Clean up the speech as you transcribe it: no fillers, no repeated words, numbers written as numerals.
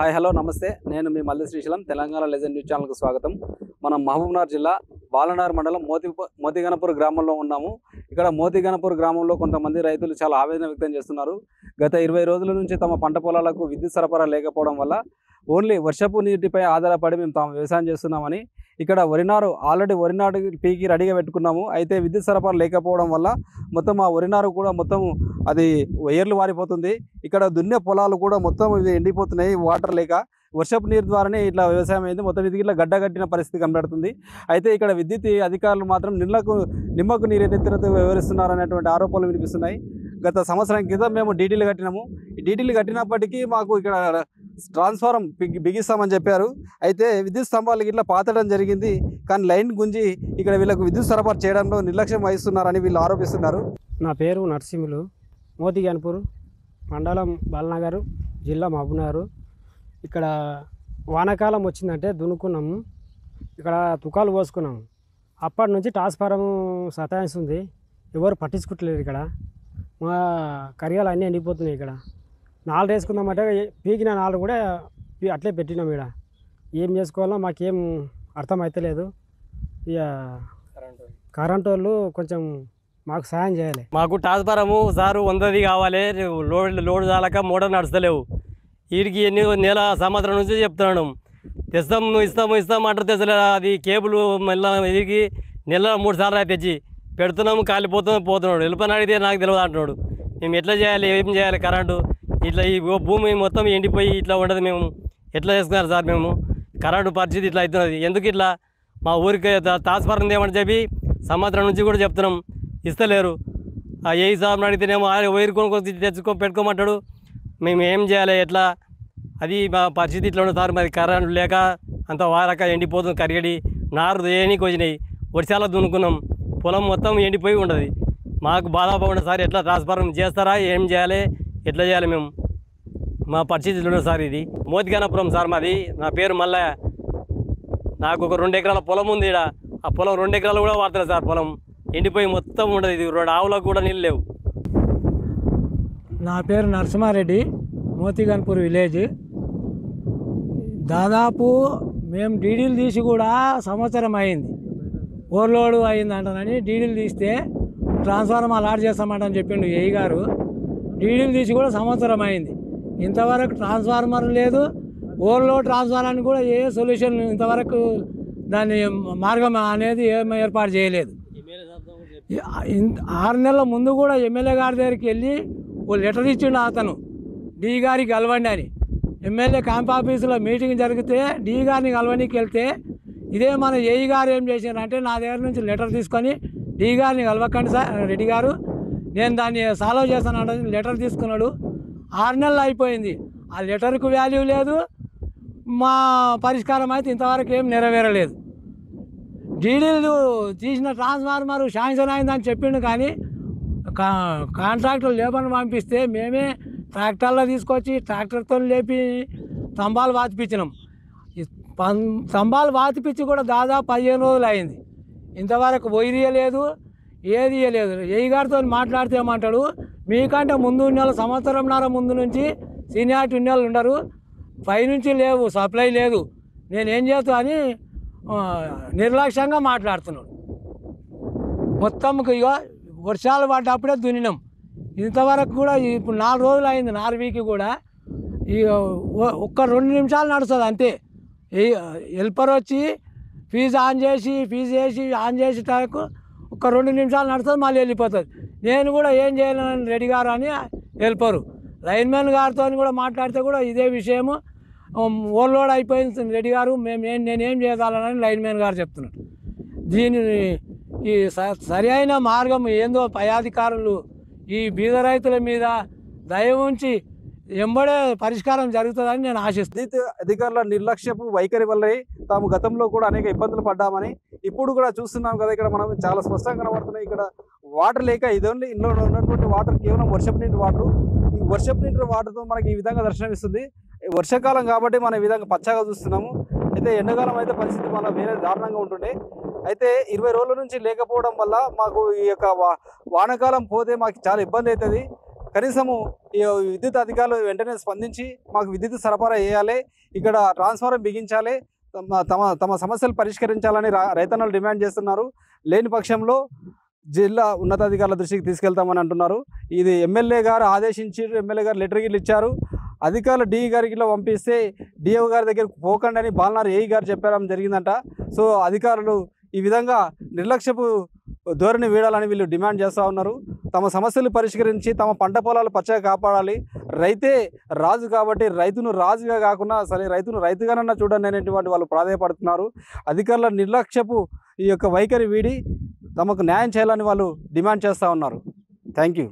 Hi hello నమస్తే నేను మీ మల్లి Srisailam Telangana legend news ఛానల్కు స్వాగతం. మనం మహబూబ్నగర్ జిల్లా బాలనగర్ మండలం మోతిగనపూర్ గ్రామంలో ఉన్నాము. ఇక్కడ మోతిగనపూర్ గ్రామంలో కొంతమంది రైతులు చాలా ఆవేదన వ్యక్తం చేస్తున్నారు. గత 20 రోజుల నుంచి తమ పంట పొలాలకు విద్యుత్ సరఫరా లేకపోవడం వల్ల ఓన్లీ వర్షపు నీటిపై ఆధారపడి మేము తాము వ్యవసాయం చేస్తున్నామని, ఇక్కడ ఆల్రెడీ వరినారు పీకి రెడీగా పెట్టుకున్నాము. అయితే విద్యుత్ సరఫరా లేకపోవడం వల్ల మొత్తం ఆ వరినారు కూడా మొత్తం అది ఏర్లు వారిపోతుంది. ఇక్కడ దున్నే పొలాలు కూడా మొత్తం ఇవి ఎండిపోతున్నాయి వాటర్ లేక. వర్షపు నీరు ద్వారానే ఇట్లా వ్యవసాయం అయింది. మొత్తం ఇది ఇట్లా గడ్డగట్టిన పరిస్థితి కనబడుతుంది. అయితే ఇక్కడ విద్యుత్ అధికారులు మాత్రం నిమ్మకు నీరు ఎత్తినతో వ్యవహరిస్తున్నారనేటువంటి ఆరోపణలు వినిపిస్తున్నాయి. గత సంవత్సరం క్రితం మేము డీటీలు కట్టినాము. ఈ డీటీలు కట్టినప్పటికీ మాకు ఇక్కడ ట్రాన్స్ఫారం బిగిస్తామని చెప్పారు. అయితే విద్యుత్ స్తంభాలు ఇట్లా పాతడం జరిగింది. కానీ లైన్ గుంజి ఇక్కడ వీళ్ళకు విద్యుత్ సరఫరా చేయడంలో నిర్లక్ష్యం వహిస్తున్నారని వీళ్ళు ఆరోపిస్తున్నారు. నా పేరు నరసింహులు, మోతిగనపూర్ మండలం బాలనగర్, జిల్లా మహబూబ్నగర్. ఇక్కడ వానాకాలం వచ్చిందంటే దున్నుకున్నాము, ఇక్కడ తుకాలు పోసుకున్నాము. అప్పటి నుంచి ట్రాన్స్ఫారం సతాయిస్తుంది, ఎవరు పట్టించుకుంటలేరు. ఇక్కడ మా కరియాలు అన్నీ ఎండిపోతున్నాయి. ఇక్కడ 4 వేసుకుందామంటే పీకిన 4 కూడా అట్లే పెట్టినాం. ఇక్కడ ఏం చేసుకోవాలో మాకేం అర్థమవుతలేదు. ఇక కరెంట్ వాళ్ళు కొంచెం మాకు సాయం చేయాలి. మాకు ట్రాన్స్ఫారము సారు 100ది కావాలి. లోడ్ చాలక మోటార్ నడుస్తలేవు. వీడికి ఎన్ని నెల సంవత్సరం నుంచి చెప్తున్నాను, ఇస్తాము అంటారు, తెచ్చలేదు. అది కేబుల్ మళ్ళీ ఇది నెల 3 సార్లు అయితే తెచ్చి పెడుతున్నాము, పోతున్నాడు. వెళ్ళిపోయిన అడిగితే నాకు తెలియదు అంటున్నాడు. మేము ఎట్లా చేయాలి, ఏం చేయాలి? కరెంటు ఇట్లా ఈ భూమి మొత్తం ఎండిపోయి ఇట్లా ఉండదు. మేము ఎట్లా చేసుకున్నారు సార్? మేము కరెంటు పరిస్థితి ఇట్లా అవుతున్నది. ఎందుకు ఇట్లా? మా ఊరికి ట్రాన్స్ఫారం ఏమని చెప్పి సంవత్సరం నుంచి కూడా చెప్తున్నాం, ఇస్తలేరు. ఏ సార్ని అడిగితేనేమో వైరు కొనుక్కొని పెట్టుకోమంటాడు. మేము ఏం చేయాలి, ఎట్లా? అది మా పరిస్థితి ఇట్లా ఉండదు సార్. మరి కరెంటు లేక అంత వారక ఎండిపోతుంది. కరిగడి నారు ఏనికి వచ్చినాయి. వర్షాలు దున్నుకున్నాం, పొలం మొత్తం ఎండిపోయి ఉండదు. మాకు బాధపడదు సార్. ఎట్లా ట్రాన్స్ఫారం చేస్తారా? ఏం చేయాలి, ఎట్లా చేయాలి? మేము మా పరిస్థితి ఉండదు సార్. ఇది మోతిగనపురం సార్ మాది. నా పేరు మల్లయ్య. నాకు ఒక 2 ఎకరాల పొలం ఉంది. ఇక్కడ ఆ పొలం 2 ఎకరాలు కూడా వాడుతుంది సార్. పొలం ఎండిపోయి మొత్తం ఉండదు. ఇది 2 ఆవులకు కూడా నీళ్ళు లేవు. నా పేరు నరసింహారెడ్డి, మోతిగనపూర్ విలేజ్. దాదాపు మేము డీడీలు తీసి కూడా సంవత్సరం అయింది. ఓవర్లోడ్ అయింది అంటానని డీడీలు తీస్తే ట్రాన్స్ఫార్మర్ అలాట్ చేస్తామంటని చెప్పిండు ఏఈ గారు. డీడీలు తీసి కూడా సంవత్సరం అయింది. ఇంతవరకు ట్రాన్స్ఫార్మర్ లేదు. ఓవర్లోడ్ ట్రాన్స్ఫార్మర్ కూడా ఏ సొల్యూషన్ ఇంతవరకు దాని మార్గం అనేది ఏం ఏర్పాటు చేయలేదు. 6 నెలల ముందు కూడా ఎమ్మెల్యే గారి దగ్గరికి వెళ్ళి ఓ లెటర్ ఇచ్చిండు అతను, డి గారికి కలవండి అని. ఎమ్మెల్యే క్యాంప్ ఆఫీసులో మీటింగ్ జరిగితే డి గారిని కలవడానికి వెళ్తే ఇదే మన ఏఈ గారు ఏం చేశారంటే నా దగ్గర నుంచి లెటర్ తీసుకొని డి గారిని కలవకండి సార్, రెడ్డి గారు నేను దాన్ని సాల్వ్ చేస్తాను లెటర్ తీసుకున్నాడు. 6 నెలలు అయిపోయింది. ఆ లెటర్కు వాల్యూ లేదు, మా పరిష్కారం అయితే ఇంతవరకు ఏం నెరవేరలేదు. డీడీలు తీసిన ట్రాన్స్ఫార్మర్ శాంక్షన్ అయిందని చెప్పిండు, కానీ కాంట్రాక్టర్ లేబర్ని పంపిస్తే మేమే ట్రాక్టర్లో తీసుకొచ్చి ట్రాక్టర్తో లేపి స్తంభాలు పాతిపించినాం. స్తంభాలు పాతిపించి కూడా దాదాపు 15 రోజులు అయింది. ఇంతవరకు వైరియలేదు, ఏది ఇవ్వలేదు. ఏఈ గారితో మాట్లాడితే ఏమంటాడు, మీకంటే ముందు ఉన్న సంవత్సరంన్నర ముందు నుంచి సీనియారిటీ ఉన్న వాళ్ళు ఉండరు, పైనుంచి లేవు, సప్లై లేదు, నేనేం చేస్తా అని నిర్లక్ష్యంగా మాట్లాడుతున్నాడు. మొత్తంకి ఇక వర్షాలు పడ్డప్పుడే దున్నినాం. ఇంతవరకు కూడా ఇప్పుడు 4 రోజులు అయింది. 4 వీక్ కూడా ఇక ఒక్క 2 నిమిషాలు నడుస్తుంది అంతే. హెల్పర్ వచ్చి ఫీజు ఆన్ చేసి టైకు ఒక 2 నిమిషాలు నడుస్తుంది, మళ్ళీ వెళ్ళిపోతుంది. నేను కూడా ఏం చేయాలని రెడ్డి గారు అని హెల్పరు లైన్మెన్ గారితో కూడా మాట్లాడితే కూడా ఇదే విషయము, ఓవర్లోడ్ అయిపోయింది రెడ్డి గారు, నేనేం చేయాలని లైన్మెన్ గారు చెప్తున్నాడు. దీనిని ఈ సరి అయిన మార్గం ఏందో పై అధికారులు ఈ బీద రైతుల మీద దయ ఉంచి ఎంబడే పరిష్కారం జరుగుతుందని నేను ఆశిస్తున్నాను. అధికారుల నిర్లక్ష్యపు వైఖరి వల్ల తాము గతంలో కూడా అనేక ఇబ్బందులు పడ్డామని ఇప్పుడు కూడా చూస్తున్నాం కదా. ఇక్కడ మనం చాలా స్పష్టంగా కనబడుతున్నాయి. ఇక్కడ వాటర్ లేక ఇది ఓన్లీ ఇంట్లో ఉన్నటువంటి వాటర్ కేవలం వర్షపు నీటి వాటర్. ఈ వర్షపు నీటి వాటర్తో మనకి ఈ విధంగా దర్శనమిస్తుంది. వర్షాకాలం కాబట్టి మనం ఈ విధంగా పచ్చగా చూస్తున్నాము. అయితే ఎండాకాలం అయితే పరిస్థితి మన వేరే దారుణంగా ఉంటుండే. అయితే 20 రోజుల నుంచి లేకపోవడం వల్ల మాకు ఈ యొక్క వానాకాలం పోతే మాకు చాలా ఇబ్బంది అవుతుంది. కనీసము ఈ విద్యుత్ అధికారులు వెంటనే స్పందించి మాకు విద్యుత్ సరఫరా చేయాలి, ఇక్కడ ట్రాన్స్ఫార్మర్ బిగించాలి, తమ సమస్యలు పరిష్కరించాలని రైతన్నలు డిమాండ్ చేస్తున్నారు. లేని పక్షంలో జిల్లా ఉన్నతాధికారుల దృష్టికి తీసుకెళ్తామని అంటున్నారు. ఇది ఎమ్మెల్యే గారు ఆదేశించి ఎమ్మెల్యే గారు లెటర్ గిట్లు ఇచ్చారు. అధికారులు డిఈ గారికి పంపిస్తే డిఓ గారి దగ్గరికి పోకండి అని బాలనార్ ఏఈ గారు చెప్పడం జరిగిందంట. సో అధికారులు ఈ విధంగా నిర్లక్ష్యపు ధోరణి వీడాలని వీళ్ళు డిమాండ్ చేస్తూ ఉన్నారు. తమ సమస్యలు పరిష్కరించి తమ పంట పొలాలు పచ్చగా కాపాడాలి. రైతే రాజు కాబట్టి రైతును రాజుగా కాకుండా సరే రైతును రైతుగానన్నా చూడండి అనేటువంటి వాళ్ళు ప్రాధాన్యపడుతున్నారు. అధికారుల నిర్లక్ష్యపు ఈ యొక్క వైఖరి వీడి తమకు న్యాయం చేయాలని వాళ్ళు డిమాండ్ చేస్తూ ఉన్నారు. Thank you.